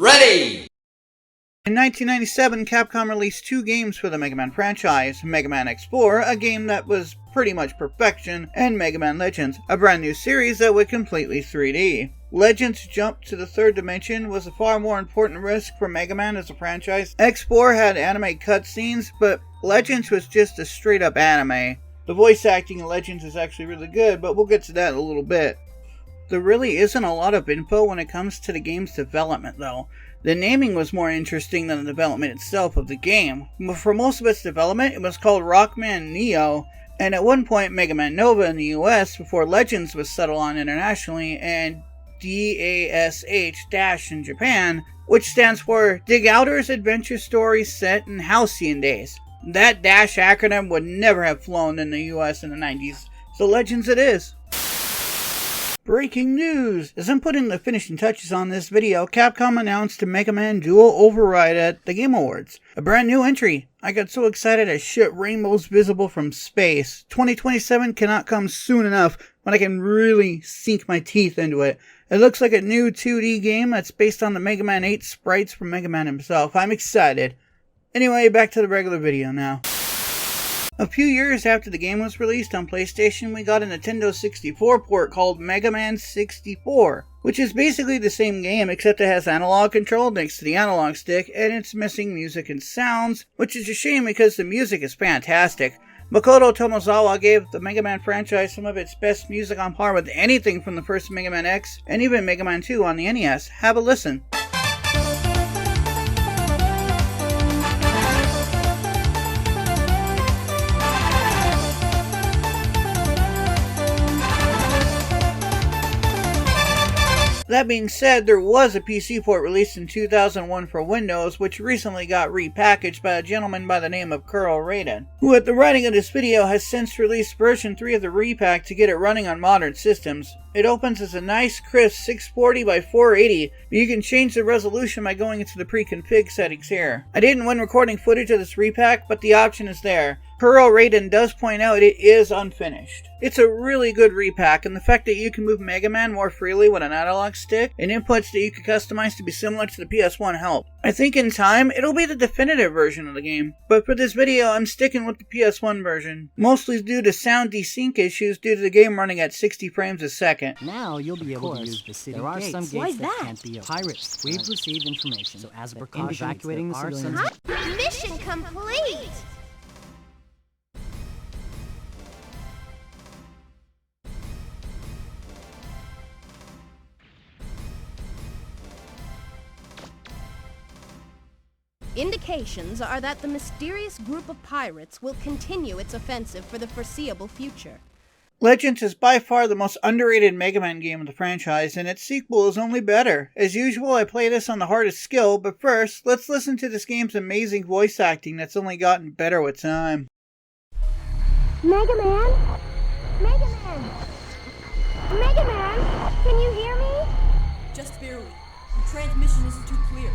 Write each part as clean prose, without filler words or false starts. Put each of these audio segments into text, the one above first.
Ready! In 1997, Capcom released two games for the Mega Man franchise, Mega Man X4, a game that was pretty much perfection, and Mega Man Legends, a brand new series that went completely 3D. Legends' jump to the third dimension was a far more important risk for Mega Man as a franchise. X4 had anime cutscenes, but Legends was just a straight up anime. The voice acting in Legends is actually really good, but we'll get to that in a little bit. There really isn't a lot of info when it comes to the game's development though. The naming was more interesting than the development itself of the game. For most of its development, it was called Rockman Neo, and at one point Mega Man Nova in the US before Legends was settled on internationally, and DASH- in Japan, which stands for Dig Outers Adventure Stories Set in Halcyon Days. That dash acronym would never have flown in the US in the 90s, so Legends it is. Breaking news! As I'm putting the finishing touches on this video, Capcom announced a Mega Man Dual Override at the Game Awards. A brand new entry. I got so excited I shit rainbows visible from space. 2027 cannot come soon enough when I can really sink my teeth into it. It looks like a new 2D game that's based on the Mega Man 8 sprites from Mega Man himself. I'm excited. Anyway, back to the regular video now. A few years after the game was released on PlayStation, we got a Nintendo 64 port called Mega Man 64, which is basically the same game except it has analog control next to the analog stick, and it's missing music and sounds, which is a shame because the music is fantastic. Makoto Tomozawa gave the Mega Man franchise some of its best music on par with anything from the first Mega Man X, and even Mega Man 2 on the NES. Have a listen. That being said, there was a PC port released in 2001 for Windows, which recently got repackaged by a gentleman by the name of Kuro Raiden, who at the writing of this video has since released version 3 of the repack to get it running on modern systems. It opens as a nice crisp 640 by 480, but you can change the resolution by going into the pre-config settings here. I didn't when recording footage of this repack, but the option is there. Kuro Raiden does point out it is unfinished. It's a really good repack, and the fact that you can move Mega Man more freely with an analog stick and inputs that you can customize to be similar to the PS1 help. I think in time, it'll be the definitive version of the game, but for this video I'm sticking with the PS1 version, mostly due to sound desync issues due to the game running at 60 frames a second. Now you'll be able to use the city there are gates. some gates that can't be opened. Pirates, we've received information, so as a precaution, evacuating the civilians. Mission complete! Indications are that the mysterious group of pirates will continue its offensive for the foreseeable future. Legends is by far the most underrated Mega Man game of the franchise, and its sequel is only better. As usual, I play this on the hardest skill, but first, let's listen to this game's amazing voice acting that's only gotten better with time. Mega Man? Mega Man? Mega Man? Can you hear me? Just barely. The transmission isn't too clear.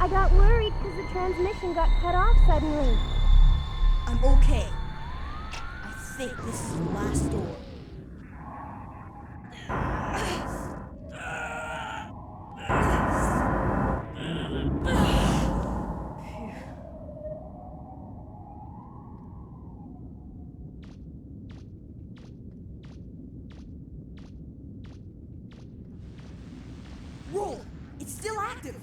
I got worried because the transmission got cut off suddenly. I'm okay. I think this is the last door. Roll! It's still active!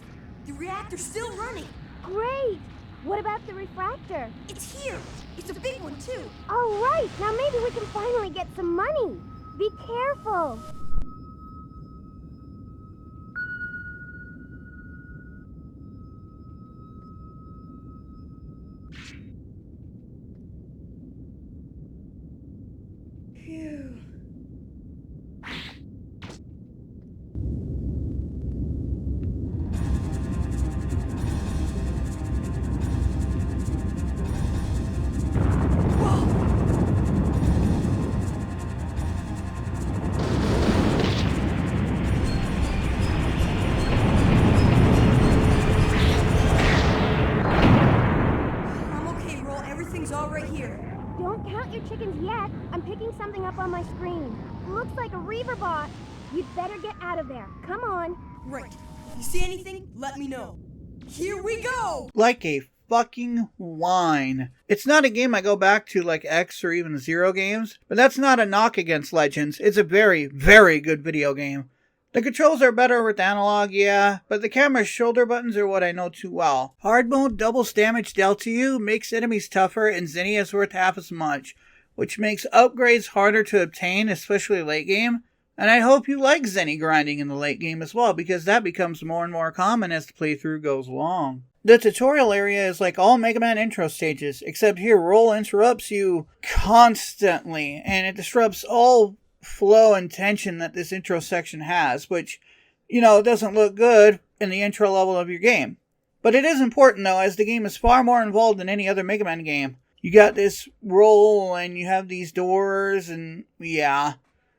The reactor's still running! Great! What about the refractor? It's here! It's a big one, too! All right, now maybe we can finally get some money. Be careful. Phew. Don't count your chickens yet. I'm picking something up on my screen. Looks like a Reaver bot. You'd better get out of there. Come on. Right. You see anything? Let me know. Here we go! Like a fucking wine. It's not a game I go back to like X or even Zero games, but that's not a knock against Legends. It's a very, very good video game. The controls are better with analog, yeah, but the camera's shoulder buttons are what I know too well. Hard mode doubles damage dealt to you, makes enemies tougher, and Zenny is worth half as much, which makes upgrades harder to obtain, especially late game. And I hope you like Zenny grinding in the late game as well, because that becomes more and more common as the playthrough goes along. The tutorial area is like all Mega Man intro stages, except here Roll interrupts you constantly, and it disrupts all flow and tension that this intro section has, which, doesn't look good in the intro level of your game. But it is important though, as the game is far more involved than any other Mega Man game. You got this roll, and you have these doors, and yeah.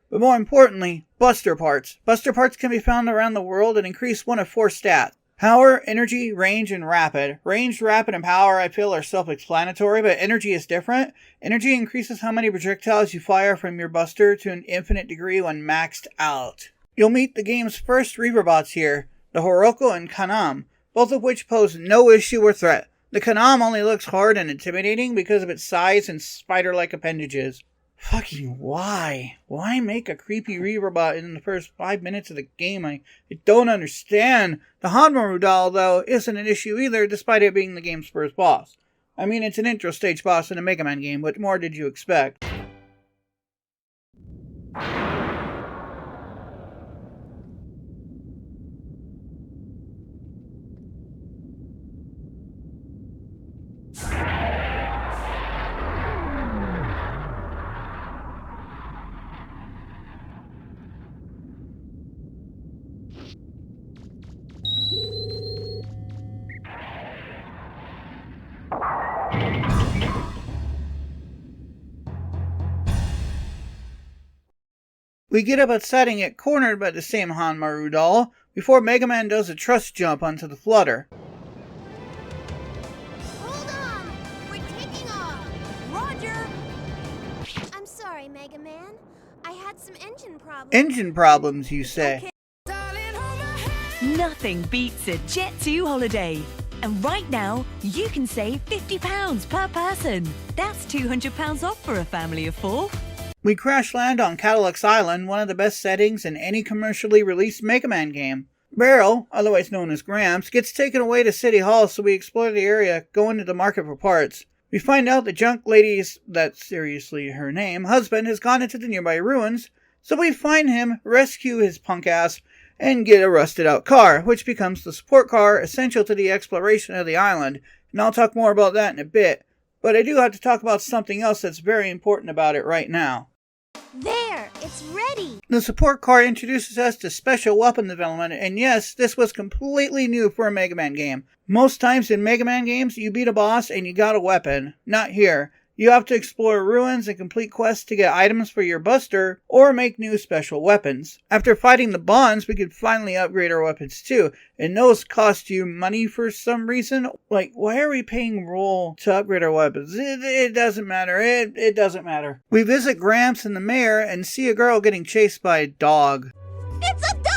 But more importantly, Buster Parts. Buster Parts can be found around the world and increase one of 4 stats. Power, Energy, Range, and Rapid. Range, Rapid, and Power I feel are self-explanatory, but Energy is different. Energy increases how many projectiles you fire from your Buster to an infinite degree when maxed out. You'll meet the game's first Reaverbots here, the Horoko and Kanam, both of which pose no issue or threat. The Kanam only looks hard and intimidating because of its size and spider-like appendages. Fucking why? Why make a creepy Reaverbot in the first 5 minutes of the game? I don't understand. The Hanmaru doll, though, isn't an issue either, despite it being the game's first boss. I mean, it's an intro stage boss in a Mega Man game. What more did you expect? We get up upset and get cornered by the same Hanmaru doll before Mega Man does a trust jump onto the flutter. Hold on! We're taking off! Roger! I'm sorry, Mega Man. I had some engine problems. Engine problems, you say? Nothing beats a Jet 2 holiday. And right now, you can save £50 per person. That's £200 off for a family of 4. We crash land on Cadillac's Island, one of the best settings in any commercially released Mega Man game. Barrel, otherwise known as Gramps, gets taken away to City Hall, so we explore the area, go into the market for parts. We find out the junk lady's, that's seriously her name, husband has gone into the nearby ruins, so we find him, rescue his punk ass, and get a rusted out car, which becomes the support car essential to the exploration of the island, and I'll talk more about that in a bit. But I do have to talk about something else that's very important about it right now. There! It's ready! The support car introduces us to special weapon development, and yes, this was completely new for a Mega Man game. Most times in Mega Man games, you beat a boss and you got a weapon. Not here. You have to explore ruins and complete quests to get items for your Buster, or make new special weapons. After fighting the Bonds, we could finally upgrade our weapons too, and those cost you money for some reason. Like, why are we paying Roll to upgrade our weapons? It doesn't matter. It doesn't matter. We visit Gramps and the mayor and see a girl getting chased by a dog. It's a dog!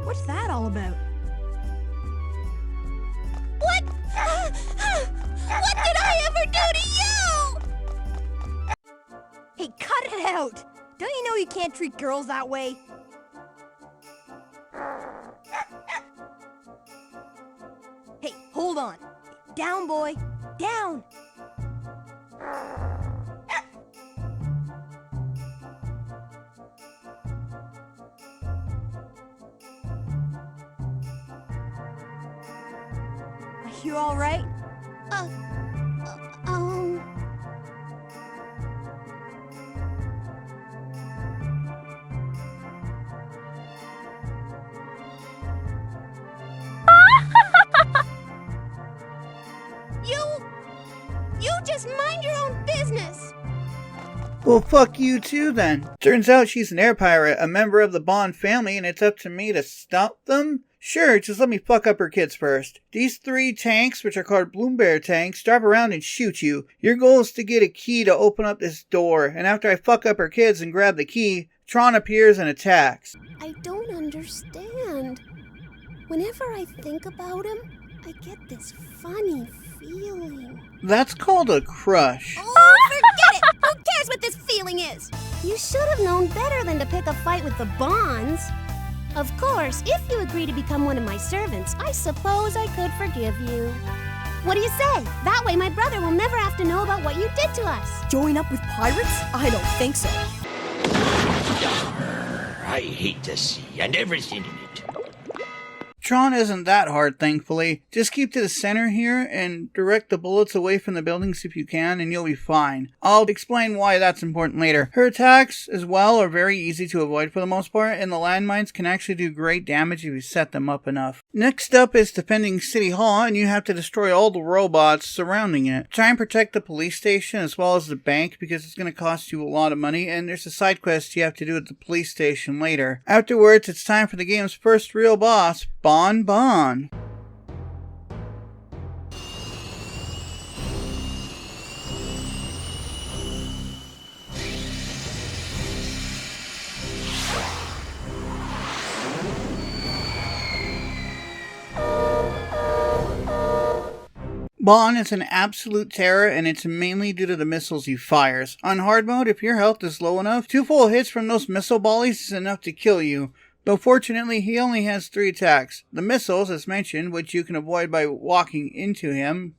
What's that all about? What? What did I ever do to you? Hey, cut it out! Don't you know you can't treat girls that way? Hey, hold on. Down, boy. Down! You all right? You just mind your own business! Well, fuck you too then. Turns out she's an air pirate, a member of the Bond family, and it's up to me to stop them? Sure, just let me fuck up her kids first. These 3 tanks, which are called Bloom Bear tanks, drive around and shoot you. Your goal is to get a key to open up this door, and after I fuck up her kids and grab the key, Tron appears and attacks. I don't understand. Whenever I think about him, I get this funny feeling. That's called a crush. Oh, forget it! Who cares what this feeling is? You should have known better than to pick a fight with the Bonds. Of course, if you agree to become one of my servants, I suppose I could forgive you. What do you say? That way my brother will never have to know about what you did to us. Join up with pirates? I don't think so. I hate the sea and everything in it. Tron isn't that hard, thankfully. Just keep to the center here and direct the bullets away from the buildings if you can, and you'll be fine. I'll explain why that's important later. Her attacks, as well, are very easy to avoid for the most part, and the landmines can actually do great damage if you set them up enough. Next up is defending City Hall, and you have to destroy all the robots surrounding it. Try and protect the police station as well as the bank, because it's going to cost you a lot of money, and there's a side quest you have to do at the police station later. Afterwards, it's time for the game's first real boss, Bon Bon. Bon is an absolute terror, and it's mainly due to the missiles he fires. On hard mode, if your health is low enough, 2 full hits from those missile volleys is enough to kill you. Though fortunately, he only has 3 attacks. The missiles, as mentioned, which you can avoid by walking into him,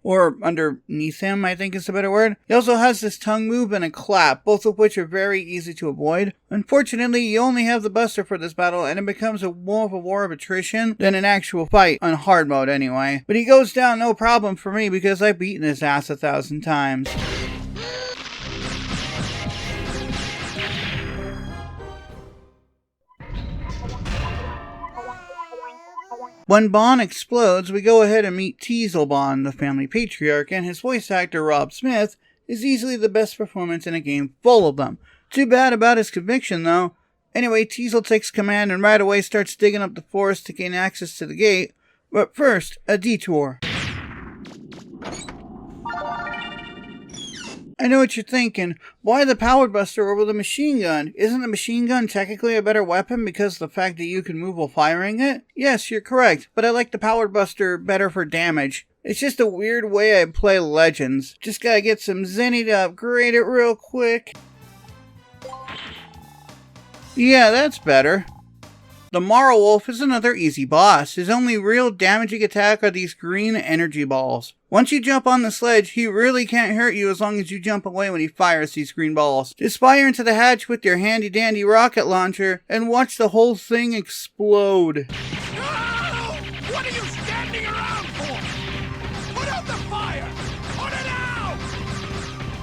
or underneath him, I think is the better word. He also has this tongue move and a clap, both of which are very easy to avoid. Unfortunately, you only have the Buster for this battle, and it becomes more of a war of attrition than an actual fight, on hard mode anyway. But he goes down no problem for me because I've beaten his ass 1,000 times. When Bon explodes, we go ahead and meet Teasel Bon, the family patriarch, and his voice actor, Rob Smith, is easily the best performance in a game full of them. Too bad about his conviction, though. Anyway, Teasel takes command and right away starts digging up the forest to gain access to the gate. But first, a detour. I know what you're thinking. Why the Power Buster over the machine gun? Isn't the machine gun technically a better weapon because of the fact that you can move while firing it? Yes, you're correct, but I like the Power Buster better for damage. It's just a weird way I play Legends. Just gotta get some Zenny to upgrade it real quick. Yeah, that's better. The Marlwolf is another easy boss. His only real damaging attack are these green energy balls. Once you jump on the sledge, he really can't hurt you as long as you jump away when he fires these green balls. Just fire into the hatch with your handy dandy rocket launcher and watch the whole thing explode. No! What are you standing around for? Put out the fire! Put it out!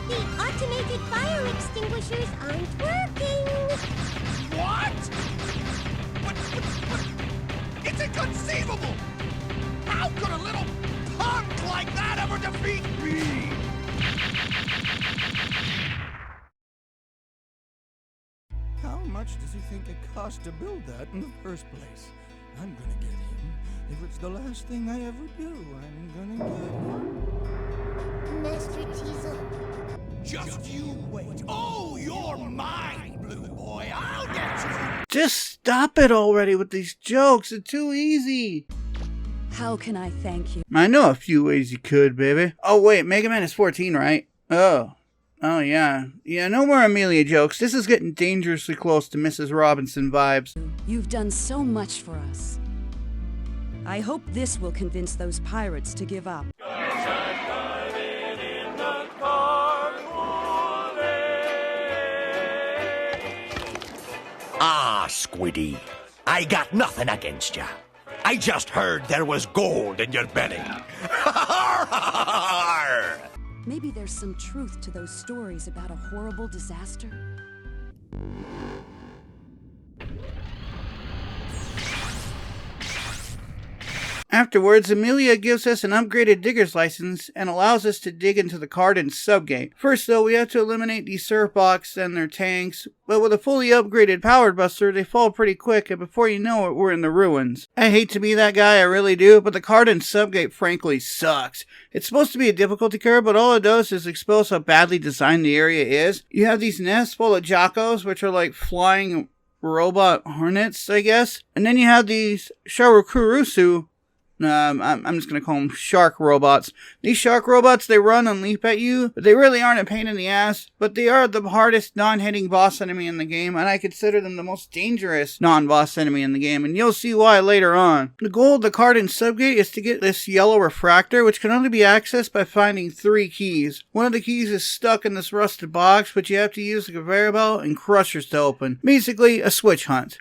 The automated fire extinguishers aren't working. What? But it's inconceivable! How could a little punk like that ever defeat me? How much does he think it cost to build that in the first place? I'm gonna get him. If it's the last thing I ever do, I'm gonna get him. Master Teasel. Just you wait. Oh, you're mine, Blue Boy. I'll get you. Just stop it already with these jokes. It's too easy. How can I thank you? I know a few ways you could, baby. Oh, wait, Mega Man is 14, right? Oh, yeah. Yeah, no more Amelia jokes. This is getting dangerously close to Mrs. Robinson vibes. You've done so much for us. I hope this will convince those pirates to give up. Ah, Squiddy, I got nothing against ya. I just heard there was gold in your belly. Maybe there's some truth to those stories about a horrible disaster. Afterwards, Amelia gives us an upgraded digger's license and allows us to dig into the Cardin subgate. First though, we have to eliminate these surf box and their tanks, but with a fully upgraded Power Buster, they fall pretty quick, and before you know it, we're in the ruins. I hate to be that guy, I really do, but the Cardin subgate frankly sucks. It's supposed to be a difficulty curve, but all it does is expose how badly designed the area is. You have these nests full of Jackos, which are like flying robot hornets, I guess. And then you have these Sharukurusu. I'm just going to call them shark robots. These shark robots, they run and leap at you, but they really aren't a pain in the ass, but they are the hardest non-hitting boss enemy in the game, and I consider them the most dangerous non-boss enemy in the game, and you'll see why later on. The goal of the Cardin subgate is to get this yellow refractor, which can only be accessed by finding 3 keys. One of the keys is stuck in this rusted box, but you have to use the conveyor belt and crushers to open. Basically, a switch hunt.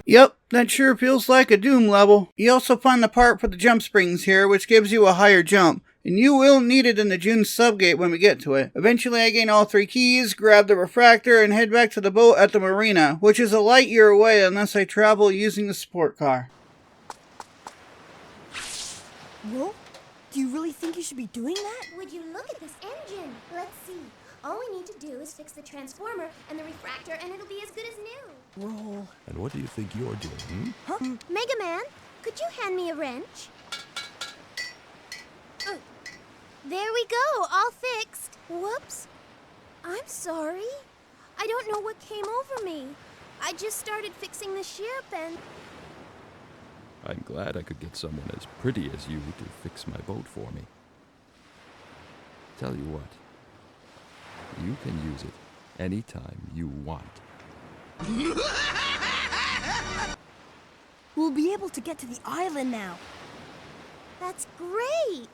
Yep, that sure feels like a Doom level. You also find the part for the jump springs here, which gives you a higher jump, and you will need it in the June subgate when we get to it. Eventually I gain all 3 keys, grab the refractor, and head back to the boat at the marina, which is a light year away unless I travel using the sport car. Whoa? Do you really think you should be doing that? Would you look at this engine? Let's see. All we need to do is fix the transformer and the refractor, and it'll be as good as new. Roll. And what do you think you're doing? Huh? Mega Man, could you hand me a wrench? There we go, all fixed. Whoops. I'm sorry. I don't know what came over me. I just started fixing the ship and... I'm glad I could get someone as pretty as you to fix my boat for me. Tell you what, you can use it anytime you want. We'll be able to get to the island now. That's great.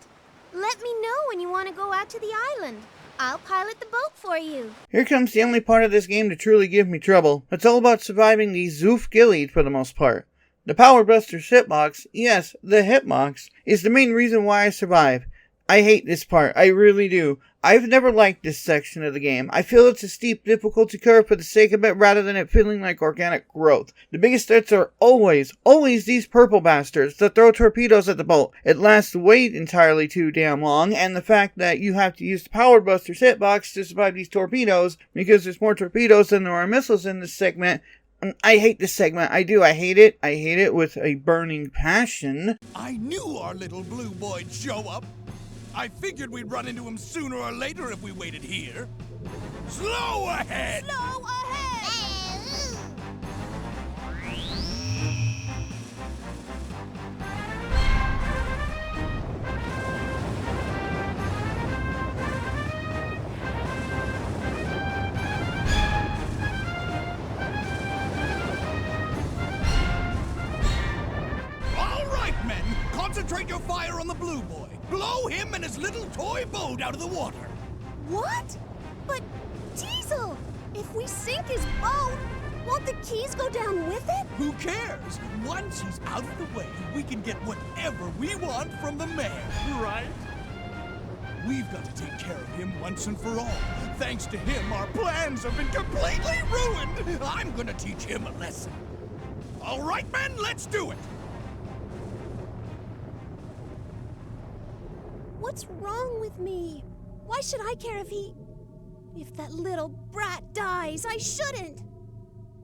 Let me know when you want to go out to the island. I'll pilot the boat for you. Here comes the only part of this game to truly give me trouble. It's all about surviving the Zoof Gillied for the most part. The Power Buster's hitbox, yes, the hitbox, is the main reason why I survive. I hate this part, I really do. I've never liked this section of the game. I feel it's a steep difficulty curve for the sake of it rather than it feeling like organic growth. The biggest threats are always these purple bastards that throw torpedoes at the boat. It lasts way entirely too damn long, and the fact that you have to use the Power Buster's hitbox to survive these torpedoes because there's more torpedoes than there are missiles in this segment. I hate this segment. I do. I hate it. I hate it with a burning passion. I knew our little blue boy'd show up. I figured we'd run into him sooner or later if we waited here. Slow ahead! Slow ahead! All right, men. Concentrate your fire on the blue boy. Blow him and his little toy boat out of the water. What? But, Diesel, if we sink his boat, won't the keys go down with it? Who cares? Once he's out of the way, we can get whatever we want from the mayor, right? We've got to take care of him once and for all. Thanks to him, our plans have been completely ruined. I'm gonna teach him a lesson. All right, men, let's do it. What's wrong with me? Why should I care if that little brat dies? I shouldn't.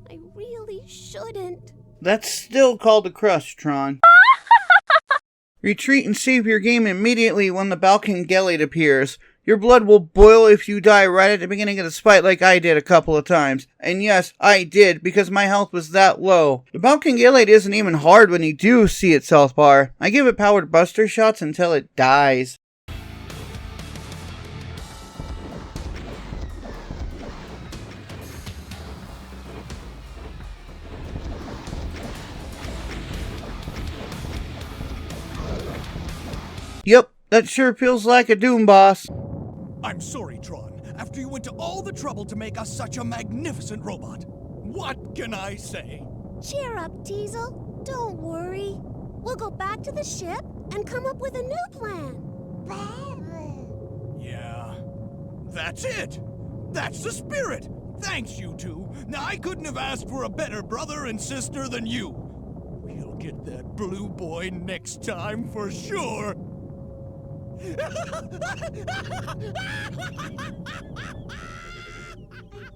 I really shouldn't. That's still called a crush, Tron. Retreat and save your game immediately when the Balkan Gellid appears. Your blood will boil if you die right at the beginning of this fight like I did a couple of times. And yes, I did, because my health was that low. The Balkan Gellid isn't even hard when you do see its health bar. I give it powered buster shots until it dies. Yep, that sure feels like a Doom boss. I'm sorry, Tron. After you went to all the trouble to make us such a magnificent robot. What can I say? Cheer up, Diesel. Don't worry. We'll go back to the ship and come up with a new plan. Yeah, that's it. That's the spirit! Thanks, you two. Now, I couldn't have asked for a better brother and sister than you. We'll get that blue boy next time for sure. I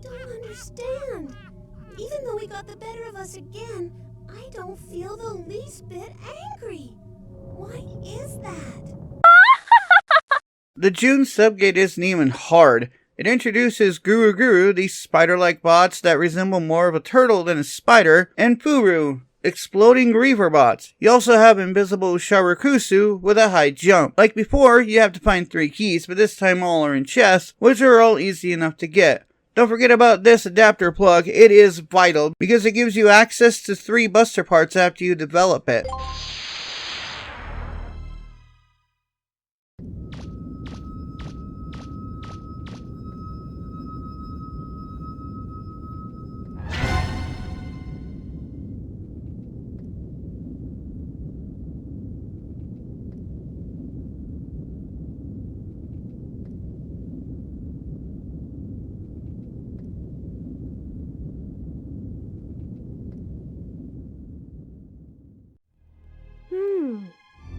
don't understand. Even though he got the better of us again, I don't feel the least bit angry. Why is that? The June subgate isn't even hard. It introduces Guru Guru, these spider-like bots that resemble more of a turtle than a spider, and Furu, exploding reaver bots. You also have invisible Sharakusu with a high jump. Like before, you have to find 3 keys, but this time all are in chests, which are all easy enough to get. Don't forget about this adapter plug. It is vital because it gives you access to 3 buster parts after you develop it.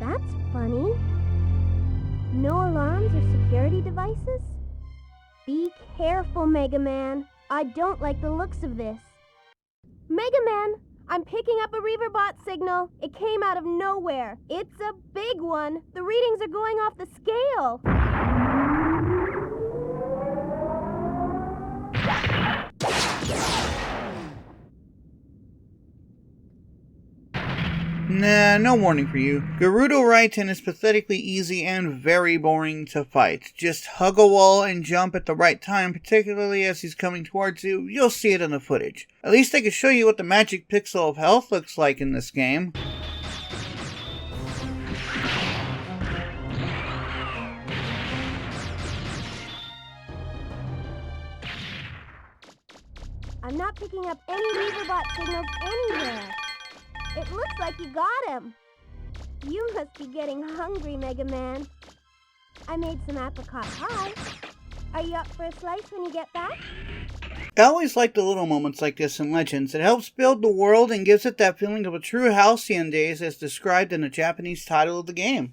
That's funny. No alarms or security devices? Be careful, Mega Man. I don't like the looks of this. Mega Man, I'm picking up a Reaverbot signal. It came out of nowhere. It's a big one. The readings are going off the scale. Nah, no warning for you. Gerudo Raiden is pathetically easy and very boring to fight. Just hug a wall and jump at the right time, particularly as he's coming towards you. You'll see it in the footage. At least I can show you what the magic pixel of health looks like in this game. I'm not picking up any Reaverbot signals anywhere. It looks like you got him. You must be getting hungry, Mega Man. I made some apricot pie. Are you up for a slice when you get back? I always like the little moments like this in Legends. It helps build the world and gives it that feeling of a true halcyon days as described in the Japanese title of the game.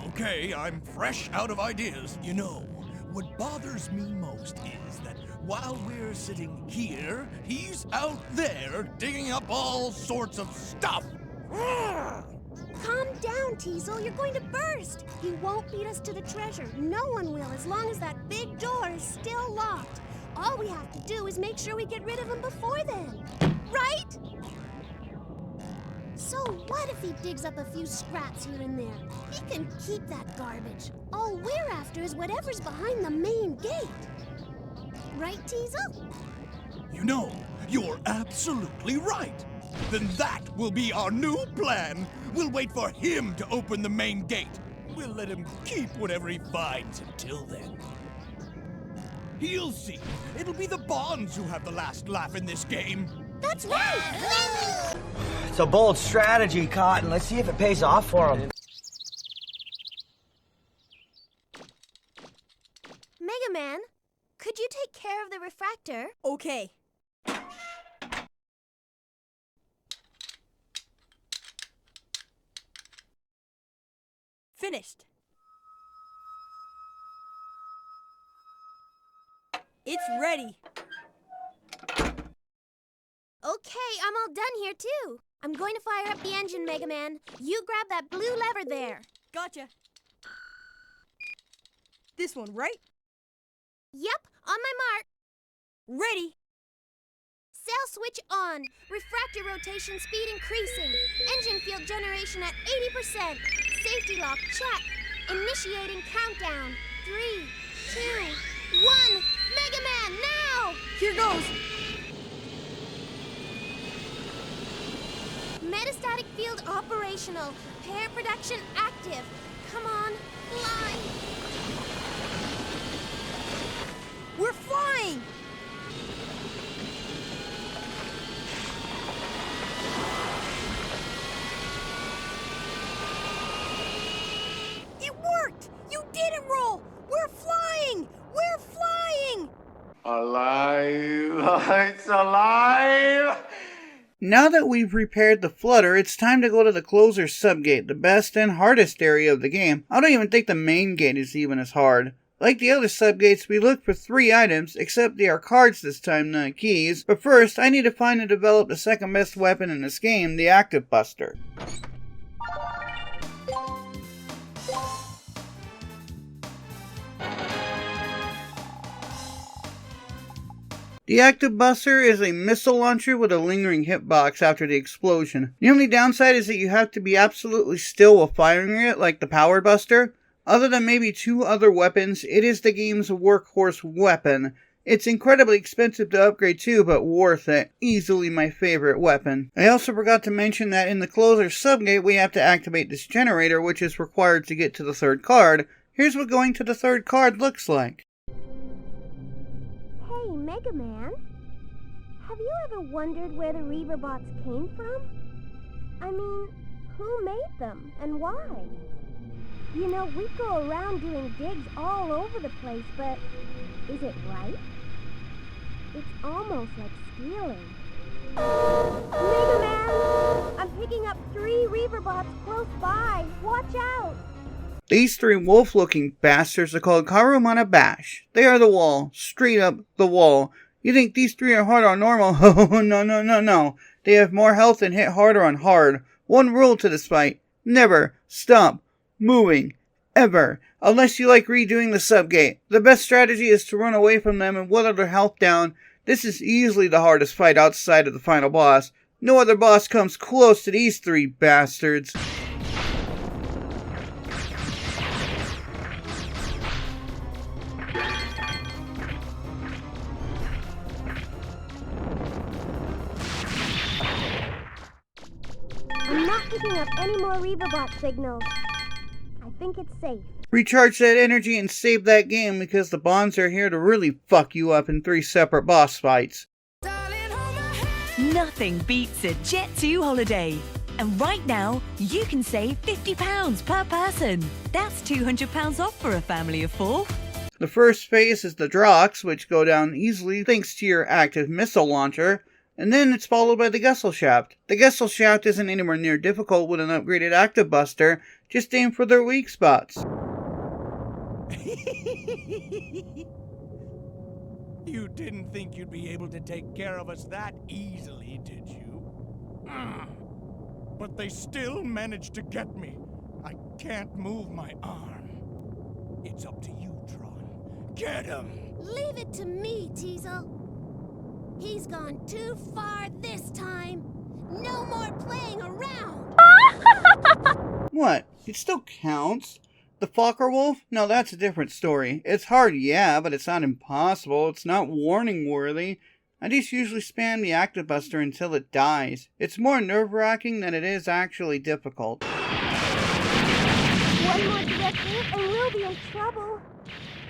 Okay, I'm fresh out of ideas. You know, what bothers me most is that while we're sitting here, he's out there digging up all sorts of stuff. Calm down, Teasel. You're going to burst. He won't beat us to the treasure. No one will, as long as that big door is still locked. All we have to do is make sure we get rid of him before then. Right? So what if he digs up a few scraps here and there? He can keep that garbage. All we're after is whatever's behind the main gate. Right, Teasel? You know, you're absolutely right. Then that will be our new plan. We'll wait for him to open the main gate. We'll let him keep whatever he finds until then. He'll see. It'll be the Bonds who have the last laugh in this game. That's right! It's a bold strategy, Cotton. Let's see if it pays off for him. Mega Man, could you take care of the refractor? Okay. Finished. It's ready. Okay, I'm all done here too. I'm going to fire up the engine, Mega Man. You grab that blue lever there. Gotcha. This one, right? Yep, on my mark. Ready. Sail switch on. Refractor rotation speed increasing. Engine field generation at 80%. Safety lock check. Initiating countdown. 3, 2, 1. Mega Man, now! Here goes. Metastatic field operational. Pair production active. Come on, fly. We're flying! It worked! You did it, Roll! Now that we've repaired the flutter, it's time to go to the closer subgate, the best and hardest area of the game. I don't even think the main gate is even as hard. Like the other subgates, we look for 3 items, except they are cards this time, not keys. But first, I need to find and develop the second best weapon in this game, the Active Buster. The Active Buster is a missile launcher with a lingering hitbox after the explosion. The only downside is that you have to be absolutely still while firing it, like the Power Buster. Other than maybe 2 other weapons, it is the game's workhorse weapon. It's incredibly expensive to upgrade too, but worth it. Easily my favorite weapon. I also forgot to mention that in the closer subgate we have to activate this generator, which is required to get to the 3rd card. Here's what going to the 3rd card looks like. Hey, Mega Man. Have you ever wondered where the Reaverbots came from? I mean, who made them and why? You know, we go around doing digs all over the place, but is it right? It's almost like stealing. Mega Man! I'm picking up 3 Reaverbots close by. Watch out! These 3 wolf-looking bastards are called Karumana Bash. They are the wall. Straight up the wall. You think these 3 are hard on normal? Oh, no. They have more health and hit harder on hard. One rule to this fight. Never stop moving. Ever. Unless you like redoing the subgate. The best strategy is to run away from them and whittle their health down. This is easily the hardest fight outside of the final boss. No other boss comes close to these 3 bastards. I'm not picking up any more Reaverbot signals. I think it's safe. Recharge that energy and save that game because the bonds are here to really fuck you up in 3 separate boss fights. Nothing beats a Jet2 holiday. And right now, you can save £50 per person. That's £200 off for a family of 4. The first phase is the Drox, which go down easily thanks to your active missile launcher. And then it's followed by the Gesellschaft. The Gesellschaft isn't anywhere near difficult with an upgraded Active Buster, just aim for their weak spots. You didn't think you'd be able to take care of us that easily, did you? But they still managed to get me. I can't move my arm. It's up to you, Tron. Get him! Leave it to me, Teasel. He's gone too far this time. No more playing around. What? It still counts. The Fokker Wolf? No, that's a different story. It's hard, yeah, but it's not impossible. It's not warning worthy. I just usually spam the Active Buster until it dies. It's more nerve-wracking than it is actually difficult. One more direct hit and we'll be in trouble.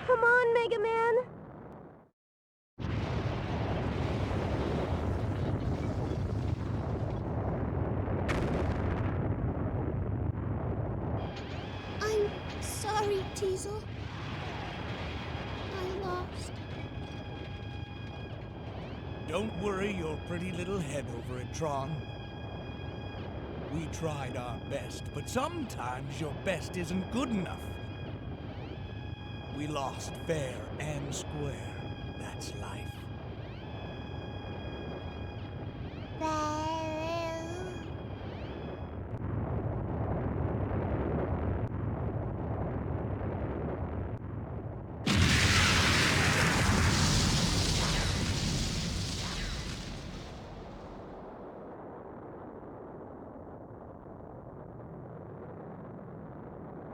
Come on, Mega Man. I'm sorry, Teasel. I lost. Don't worry your pretty little head over it, Tron. We tried our best, but sometimes your best isn't good enough. We lost fair and square. That's life.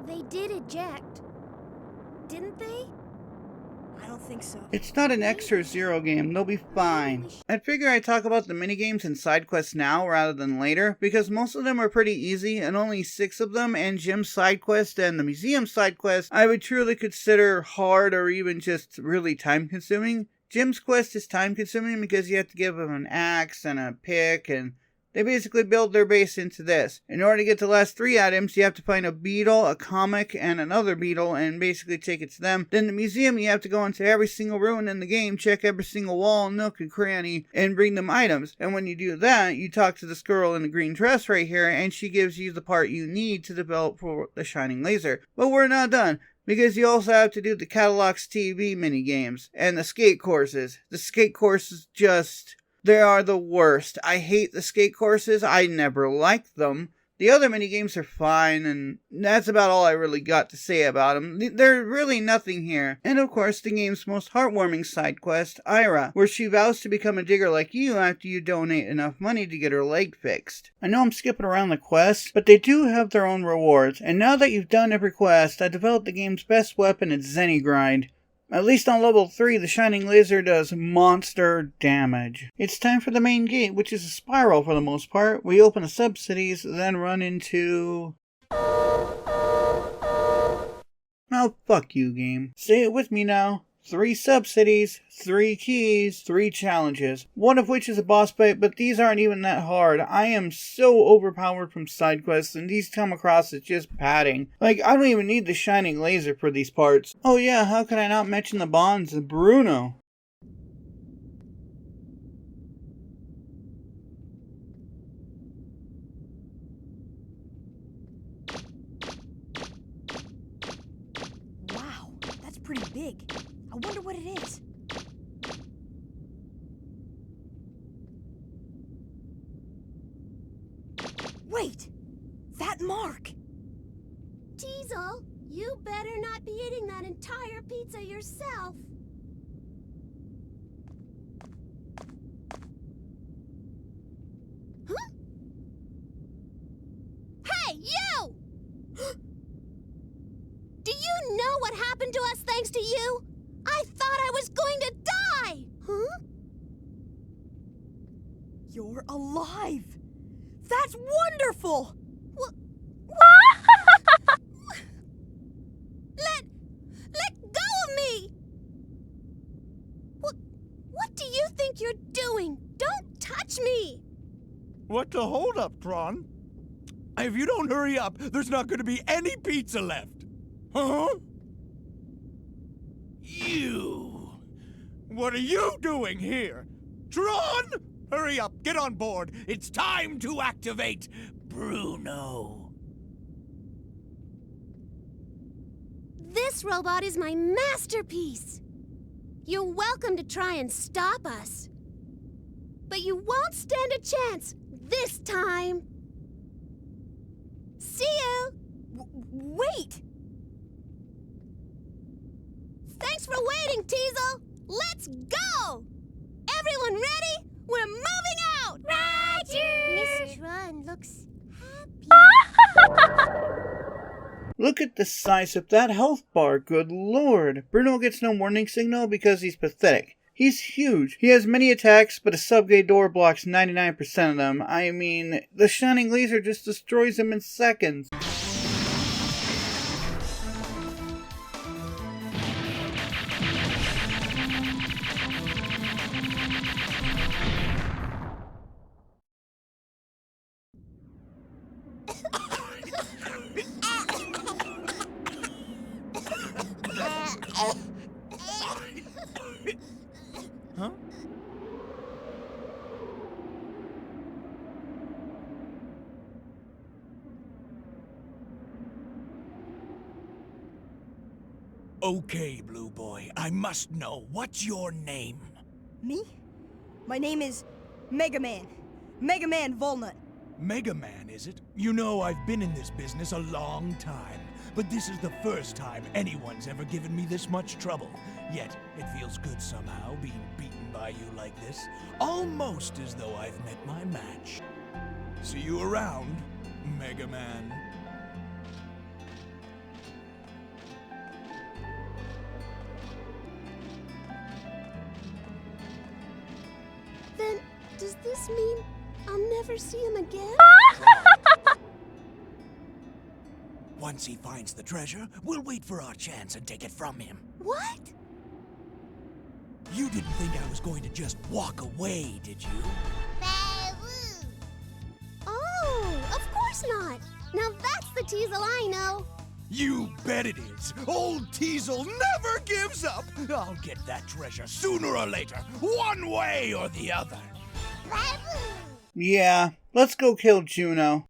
They did eject, didn't they? I don't think so. It's not an X or Zero game, they'll be fine. I'd figure I'd talk about the minigames and side quests now rather than later, because most of them are pretty easy, and only 6 of them, and Jim's side quest and the museum side quest, I would truly consider hard or even just really time consuming. Jim's quest is time consuming because you have to give him an axe and a pick and They basically build their base into this. In order to get the last 3 items, you have to find a beetle, a comic, and another beetle, and basically take it to them. Then the museum, you have to go into every single room in the game, check every single wall, nook, and cranny, and bring them items. And when you do that, you talk to this girl in the green dress right here, and she gives you the part you need to develop for the shining laser. But we're not done, because you also have to do the Cadillacs TV minigames, and the skate courses. The skate courses they are the worst. I hate the skate courses. I never liked them. The other minigames are fine, and that's about all I really got to say about them. There's really nothing here. And of course, the game's most heartwarming side quest, Ira, where she vows to become a digger like you after you donate enough money to get her leg fixed. I know I'm skipping around the quests, but they do have their own rewards, and now that you've done every quest, I developed the game's best weapon at Zenny Grind. At least on level 3, the shining laser does monster damage. It's time for the main gate, which is a spiral for the most part. We open the sub-cities, then run into... Oh, fuck you, game. Say it with me now. 3 sub-cities, 3 keys, 3 challenges. One of which is a boss fight, but these aren't even that hard. I am so overpowered from side quests, and these come across as just padding. Like, I don't even need the shining laser for these parts. Oh yeah, how could I not mention the bonds of Bruno? Wow, that's pretty big. I wonder what it is. Wait! That mark! Teasel, you better not be eating that entire pizza yourself. Huh? Hey, you! Do you know what happened to us thanks to you? I thought I was going to die! Huh? You're alive! That's wonderful! Let go of me! What do you think you're doing? Don't touch me! What the hold up, Tron? If you don't hurry up, there's not going to be any pizza left. Huh? You! What are you doing here? Tron! Hurry up, get on board. It's time to activate Bruno. This robot is my masterpiece. You're welcome to try and stop us. But you won't stand a chance this time. See you! Wait! Thanks for waiting, Teasel! Let's go! Everyone ready? We're moving out! Roger! Miss Tron looks happy. Look at the size of that health bar, good lord. Bruno gets no warning signal because he's pathetic. He's huge. He has many attacks, but a subgate door blocks 99% of them. I mean, the shining laser just destroys him in seconds. Huh? Okay, Blue Boy, I must know. What's your name? Me? My name is Mega Man. Mega Man Volnut. Mega Man, is it? You know, I've been in this business a long time, but this is the first time anyone's ever given me this much trouble. Yet, it feels good somehow being beaten by you like this. Almost as though I've met my match. See you around, Mega Man. Then, does this mean I'll never see him again? Once he finds the treasure, we'll wait for our chance and take it from him. What? You didn't think I was going to just walk away, did you? the Teasel I know. You bet it is. Old Teasel never gives up. I'll get that treasure sooner or later, one way or the other. Yeah, let's go kill Juno.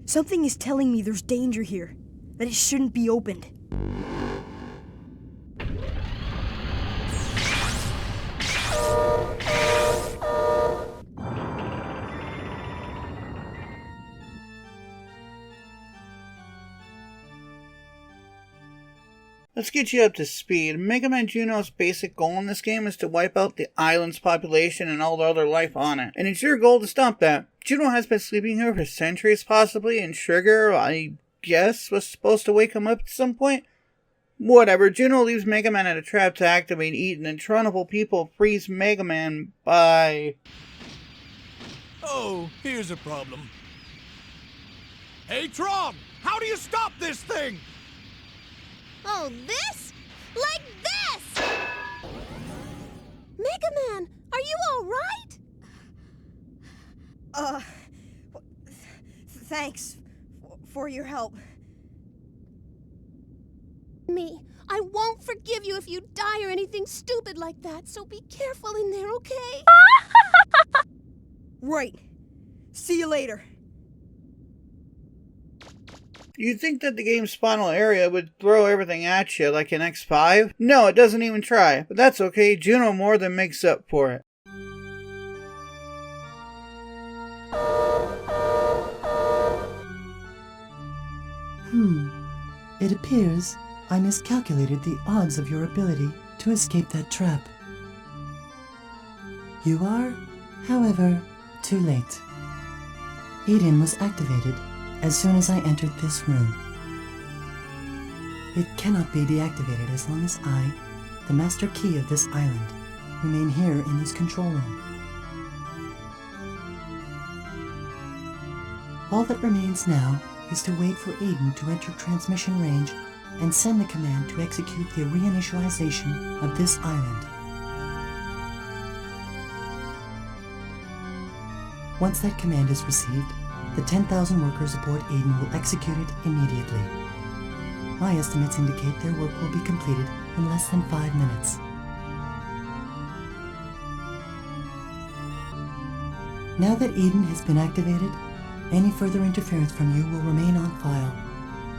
Something is telling me there's danger here, that it shouldn't be opened. Let's get you up to speed. Mega Man Juno's basic goal in this game is to wipe out the island's population and all the other life on it. And it's your goal to stop that. Juno has been sleeping here for centuries possibly, and Trigger, I guess, was supposed to wake him up at some point. Whatever, Juno leaves Mega Man at a trap to activate Eden, and Tronable people freeze Mega Man by... Oh, here's a problem. Hey, Tron! How do you stop this thing? Oh, this? Like this! Mega Man, are you alright? Thanks for your help. Me, I won't forgive you if you die or anything stupid like that, so be careful in there, okay? Right. See you later. You'd think that the game's spinal area would throw everything at you like an X5. No, it doesn't even try, but that's okay, Juno more than makes up for it. It appears I miscalculated the odds of your ability to escape that trap. You are, however, too late. Eden was activated as soon as I entered this room. It cannot be deactivated as long as I, the master key of this island, remain here in this control room. All that remains now is to wait for Eden to enter transmission range and send the command to execute the reinitialization of this island. Once that command is received, the 10,000 workers aboard Eden will execute it immediately. My estimates indicate their work will be completed in less than 5 minutes. Now that Eden has been activated, any further interference from you will remain on file,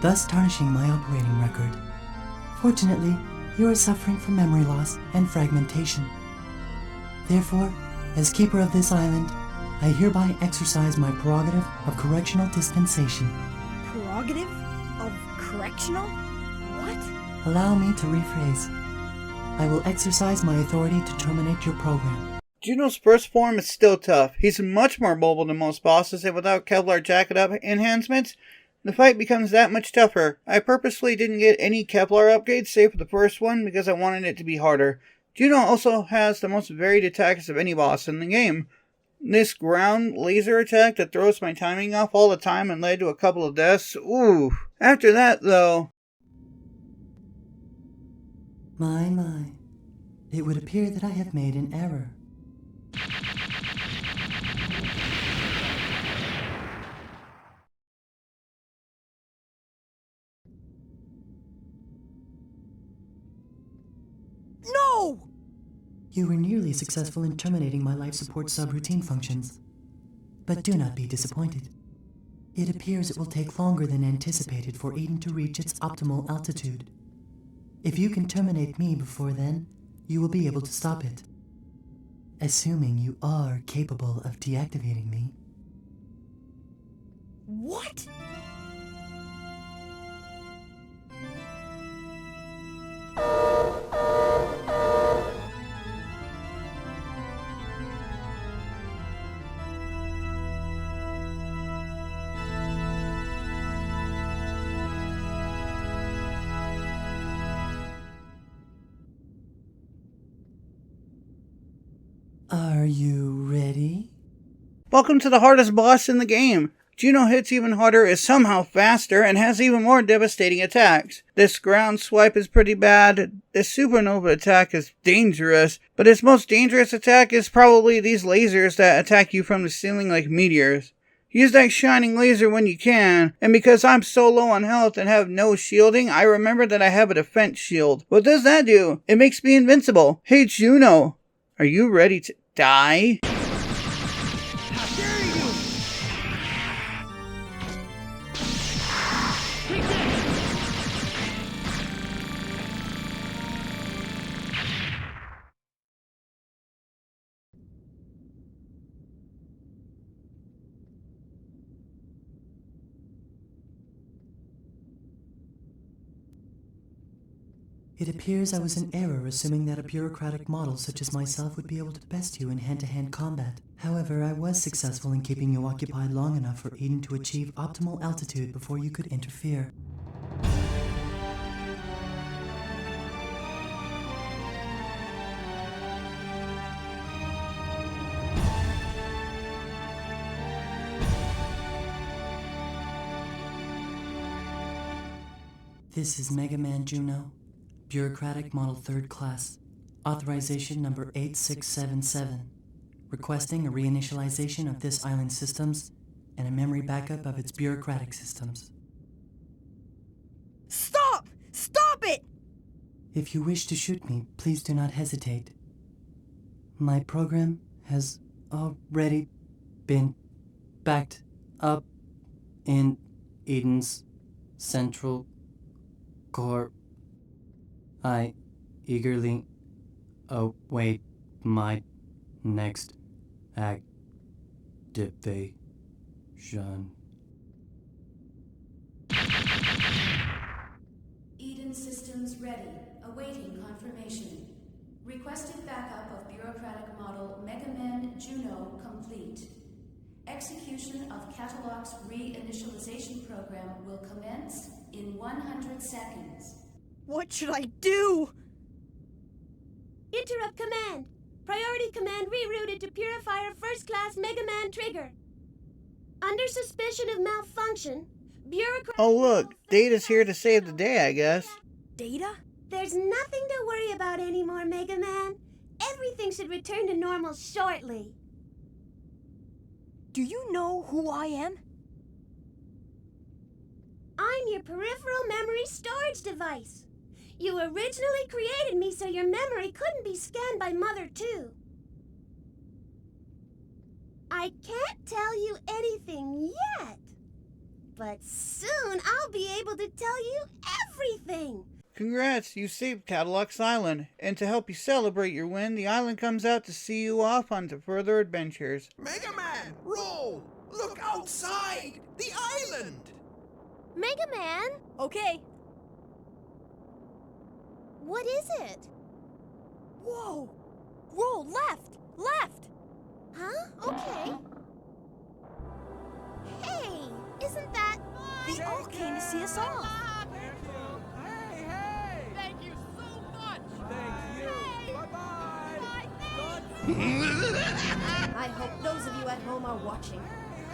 thus tarnishing my operating record. Fortunately, you are suffering from memory loss and fragmentation. Therefore, as keeper of this island, I hereby exercise my prerogative of correctional dispensation. Prerogative? Of correctional? What? Allow me to rephrase. I will exercise my authority to terminate your program. Juno's first form is still tough. He's much more mobile than most bosses, and without Kevlar Jacket Up enhancements, the fight becomes that much tougher. I purposely didn't get any Kevlar upgrades save for the first one because I wanted it to be harder. Juno also has the most varied attacks of any boss in the game. This ground laser attack that throws my timing off all the time and led to a couple of deaths, ooh. After that, though... My. It would appear that I have made an error. No! You were nearly successful in terminating my life support subroutine functions. But do not be disappointed. It appears it will take longer than anticipated for Eden to reach its optimal altitude. If you can terminate me before then, you will be able to stop it. Assuming you are capable of deactivating me. What? Are you ready? Welcome to the hardest boss in the game. Juno hits even harder, is somehow faster, and has even more devastating attacks. This ground swipe is pretty bad. This supernova attack is dangerous, but its most dangerous attack is probably these lasers that attack you from the ceiling like meteors. Use that shining laser when you can, and because I'm so low on health and have no shielding, I remember that I have a defense shield. What does that do? It makes me invincible. Hey Juno, are you ready to die? It appears I was in error assuming that a bureaucratic model such as myself would be able to best you in hand-to-hand combat. However, I was successful in keeping you occupied long enough for Eden to achieve optimal altitude before you could interfere. This is Mega Man Juno. Bureaucratic Model 3rd Class. Authorization number 8677. Requesting a reinitialization of this island's systems and a memory backup of its bureaucratic systems. Stop! Stop it! If you wish to shoot me, please do not hesitate. My program has already been backed up in Eden's central core. I eagerly await my next activation. Eden systems ready, awaiting confirmation. Requested backup of bureaucratic model Mega Man Juno complete. Execution of Catalog's reinitialization program will commence in 100 seconds. What should I do? Interrupt command. Priority command rerouted to Purifier First Class Mega Man Trigger. Under suspicion of malfunction, bureaucrat... Oh look, Data's here to save the day, I guess. Data? There's nothing to worry about anymore, Mega Man. Everything should return to normal shortly. Do you know who I am? I'm your peripheral memory storage device. You originally created me so your memory couldn't be scanned by Mother 2. I can't tell you anything yet, but soon I'll be able to tell you everything. Congrats, you saved Catalog's Island, and to help you celebrate your win, the island comes out to see you off onto further adventures. Mega Man, roll! Look outside! The island! Mega Man? Okay. What is it? Whoa! Roll left! Left! Huh? Okay. Hey, isn't that... They all came to see us off. Hey, hey! Thank you so much! Thank you! Bye-bye! I hope those of you at home are watching.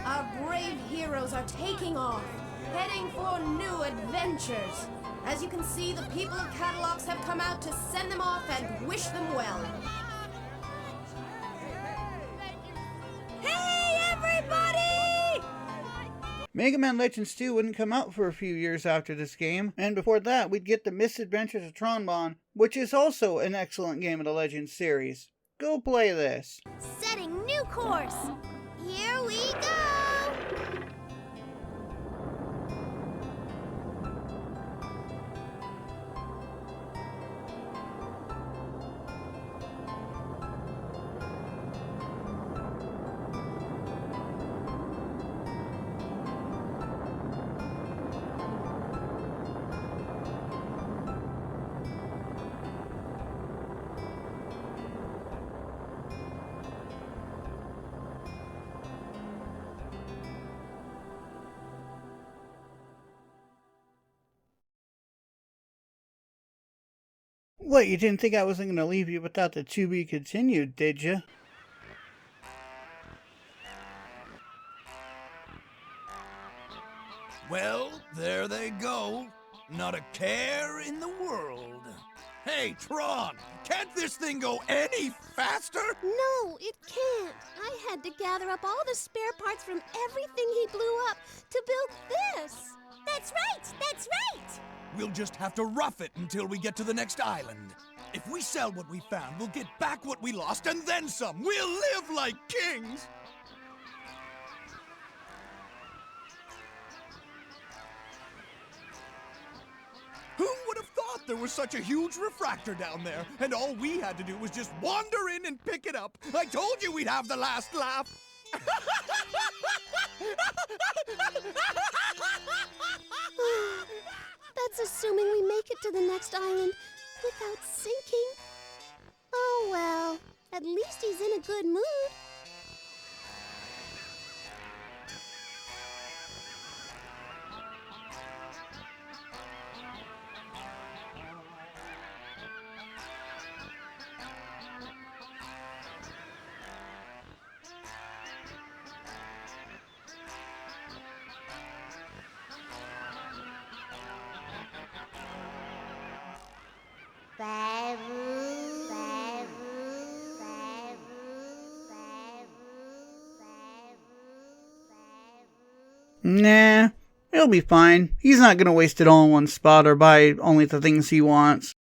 Our brave heroes are taking off, heading for new adventures. As you can see, the people of Catalogs have come out to send them off and wish them well. Hey, everybody! Mega Man Legends 2 wouldn't come out for a few years after this game, and before that we'd get the Misadventures of Tronbon, which is also an excellent game of the Legends series. Go play this. Setting new course. Here we go. What, you didn't think I wasn't going to leave you without the to be continued, did you? Well, there they go. Not a care in the world. Hey, Tron, can't this thing go any faster? No, it can't. I had to gather up all the spare parts from everything he blew up to build this. That's right! That's right! We'll just have to rough it until we get to the next island. If we sell what we found, we'll get back what we lost and then some. We'll live like kings! Who would have thought there was such a huge refractor down there, and all we had to do was just wander in and pick it up? I told you we'd have the last laugh! That's assuming we make it to the next island without sinking. Oh well, at least he's in a good mood. Nah, he'll be fine. He's not gonna waste it all in one spot or buy only the things he wants.